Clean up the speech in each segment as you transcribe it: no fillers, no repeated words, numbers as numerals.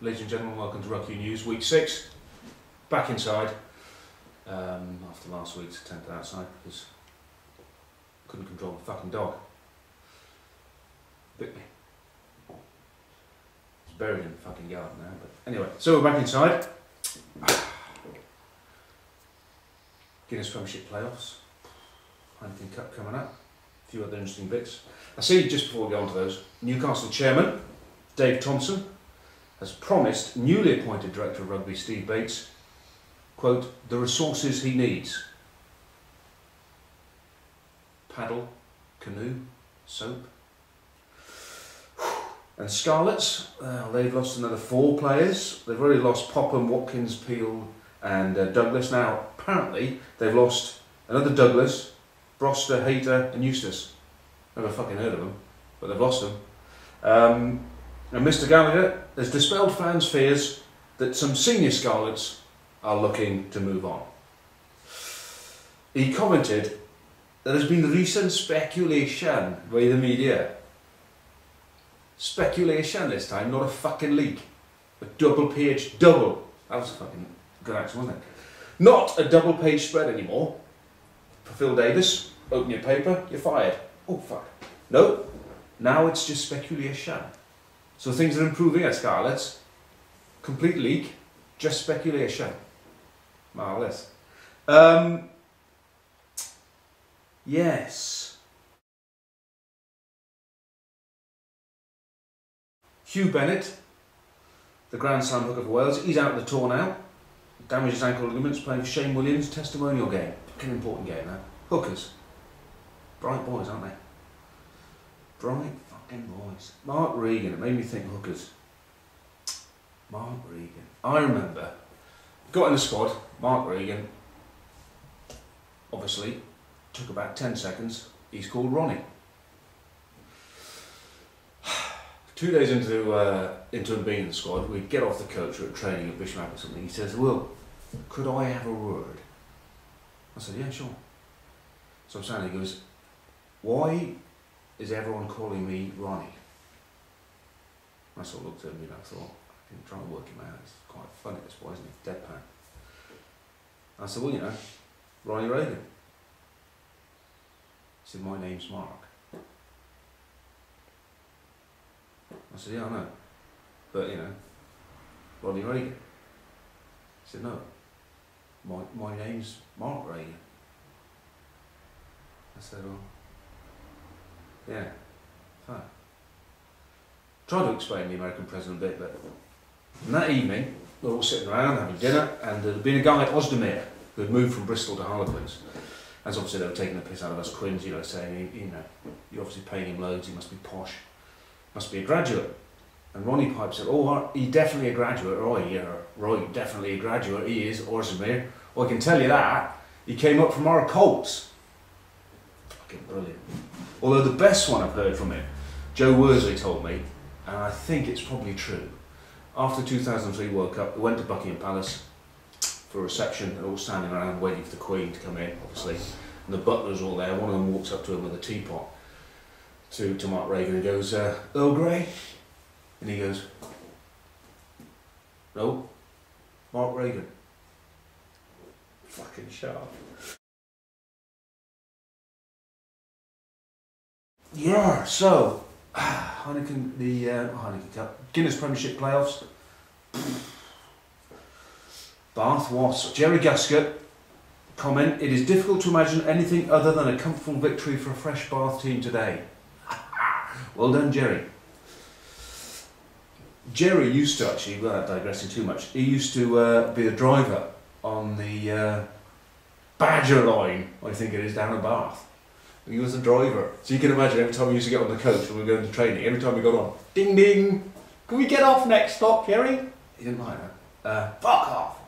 Ladies and gentlemen, welcome to RuckU News, week 6. Back inside after last week's attempt outside because I couldn't control the fucking dog. Bit me. It's buried in the fucking garden now, but anyway, so we're back inside. Guinness Premiership playoffs, Heineken Cup coming up, a few other interesting bits. I see, just before we go on to those, Newcastle chairman Dave Thompson has promised newly appointed director of rugby Steve Bates, quote, the resources he needs. Paddle, canoe, soap. And Scarlets, they've lost another 4 players. They've already lost Popham, Watkins, Peel and Douglas. Now, apparently, they've lost another Douglas, Broster, Hayter and Eustace. Never fucking heard of them, but they've lost them. And Mr Gallagher has dispelled fans' fears that some senior Scarlets are looking to move on. He commented, there has been recent speculation by the media. Speculation this time, not a fucking leak. A double-page double. That was a fucking good action, wasn't it? Not a double-page spread anymore. For Phil Davis, open your paper, you're fired. Oh, fuck. No, now it's just speculation. So things are improving at Scarlets. Complete leak, just speculation. Marvellous. Yes. Hugh Bennett, the Grand Slam hooker for Wales, he's out of the tour now. Damaged his ankle ligaments playing for Shane Williams' testimonial game. Fucking important game now. Hookers. Bright boys, aren't they? Bright fucking boys. Mark Regan, it made me think hookers. Mark Regan. I remember, got in the squad, Mark Regan, obviously, took about 10 seconds, he's called Ronnie. 2 days into him being in the squad, we get off the coach at training at Bishop or something, he says, Will, could I have a word? I said, yeah, sure. So I'm saying, he goes, why is everyone calling me Ronnie? I sort of looked at him and I thought, I can try and work him out, it's quite funny this boy, isn't he? Deadpan. I said, well, you know, Ronnie Reagan. He said, my name's Mark. I said, yeah, I know, but you know, Ronnie Reagan. He said, no, my name's Mark Reagan. I said, well, yeah, fine. Tried to explain the American president a bit, but and that evening, we were all sitting around having dinner, and there had been a guy at Osdermere who had moved from Bristol to Harlequins. As obviously they were taking the piss out of us Quins, you know, saying, you know, you're obviously paying him loads, he must be posh, must be a graduate. And Ronnie Pipe said, oh, he definitely a graduate, Roy, definitely a graduate, he is, Osdermere. Well, I can tell you that, he came up from our Colts. Fucking brilliant. Although the best one I've heard from him, Joe Worsley told me, and I think it's probably true, after the 2003 World Cup, they went to Buckingham Palace for a reception, and all standing around waiting for the Queen to come in, obviously, and the butlers all there. One of them walks up to him with a teapot, to Mark Reagan, and goes, Earl Grey? And he goes, no, Mark Reagan. Fucking sharp. Yeah, so, Heineken, the Heineken Cup, Guinness Premiership playoffs, Bath Wasps, Jerry Gasket, comment, it is difficult to imagine anything other than a comfortable victory for a fresh Bath team today. Well done, Jerry. Jerry used to actually, without digressing too much, he used to be a driver on the Badger line, I think it is, down in Bath. He was a driver. So you can imagine every time we used to get on the coach when we were going to training, every time we got on, ding ding, can we get off next stop, Jerry? He didn't like that. Fuck off.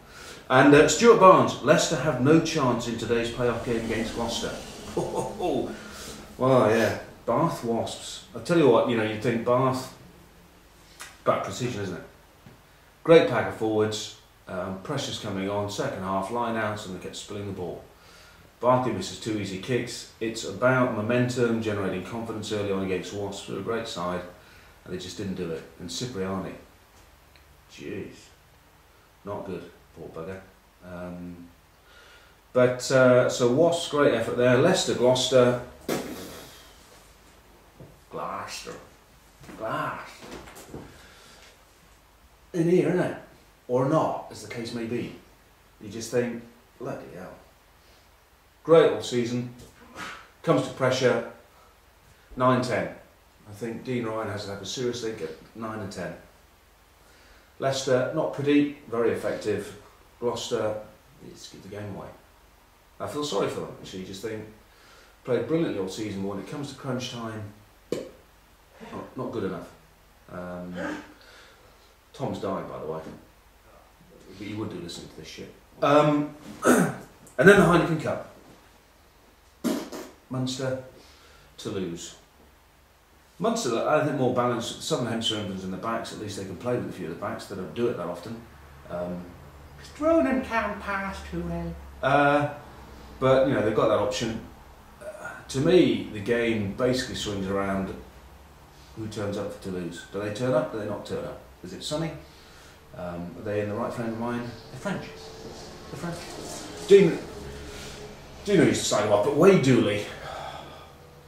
And Stuart Barnes, Leicester have no chance in today's playoff game against Gloucester. Oh. Well, yeah, Bath Wasps. I'll tell you what, you know, you'd think Bath, about precision, isn't it? Great pack of forwards, pressures coming on, second half, line outs, and they kept spilling the ball. Barkley misses 2 easy kicks. It's about momentum, generating confidence early on against Wasps. They're a great side, and they just didn't do it. And Cipriani, Jeez. Not good, poor bugger. So Wasps, great effort there. Leicester, Gloucester. Gloucester. In here, isn't it? Or not, as the case may be. You just think, bloody hell. Great all season. Comes to pressure, 9-10. I think Dean Ryan has to have a serious think at 9 and 10. Leicester, not pretty, very effective. Gloucester, just give the game away. I feel sorry for them, actually. You just think, played brilliantly all season, but when it comes to crunch time, not good enough. Tom's dying, by the way. But you would do listening to this shit. And then the Heineken Cup. Munster, Toulouse. Munster, I think more balanced. Southern Hemisphere England's in the backs, at least they can play with a few of the backs. They don't do it that often. Stronan can't pass too well. But, you know, they've got that option. To me, the game basically swings around who turns up for Toulouse. Do they turn up? Do they not turn up? Is it sunny? Are they in the right frame of mind? The French. Dino used to say well, but Wade Dooley,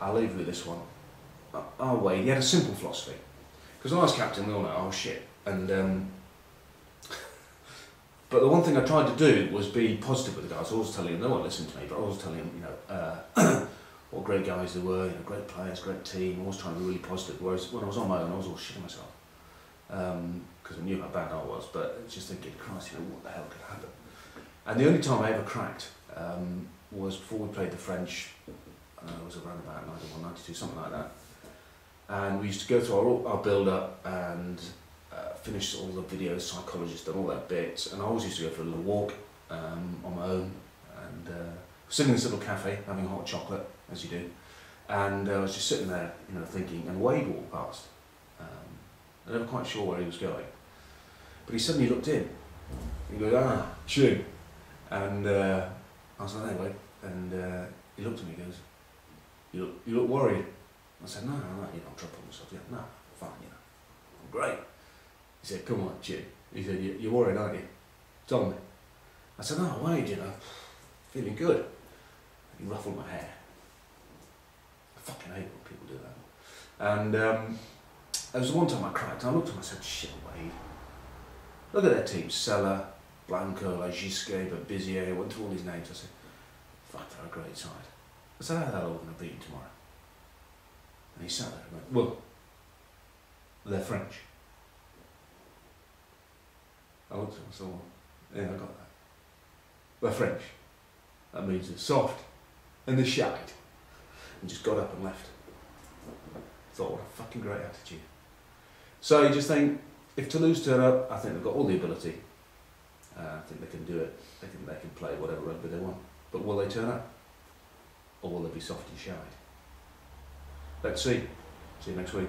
I'll leave you with this one. Wade, he had a simple philosophy. Because when I was captain, we all know, oh shit. And but the one thing I tried to do was be positive with the guys. I was always telling them, they won't listen to me, but I was telling them, you know, what great guys they were, you know, great players, great team. I was trying to be really positive. Whereas when I was on my own, I was all shitting myself. Because I knew how bad I was, but just thinking, Christ, you know, what the hell could happen? And the only time I ever cracked was before we played the French. It was around about 91, 92, something like that. And we used to go through our build-up and finish all the videos, psychologists and all that bit. And I always used to go for a little walk on my own and sitting in this little cafe having hot chocolate, as you do. And I was just sitting there, you know, thinking, and Wade walked past. I'm never quite sure where he was going. But he suddenly looked in. He goes, chew. And I was like, anyway. And he looked at me and goes, you look worried. I said, no, you know, I'm troubling myself. Yeah, no, fine, you know, I'm great. He said, come on, Chew. He said, you're worried, aren't you? Tell me. I said, no, Wade, you know, feeling good. And he ruffled my hair. I fucking hate when people do that. And there was one time I cracked, and I looked at him and I said, shit, Wade. Look at their team, Sella, Blanco, Lagisque, Bizier, went through all these names. I said, fuck, they're a great side. I said, how are they all going to beat you tomorrow? And he sat there and went, well, they're French. I looked at him and said, well, yeah, I got that. They're French. That means they're soft and they're shite. And just got up and left. Thought, what a fucking great attitude. So you just think, if Toulouse turn up, I think they've got all the ability. I think they can do it. They can play whatever rugby they want. But will they turn up? Or will they be soft and shy? Let's see. See you next week.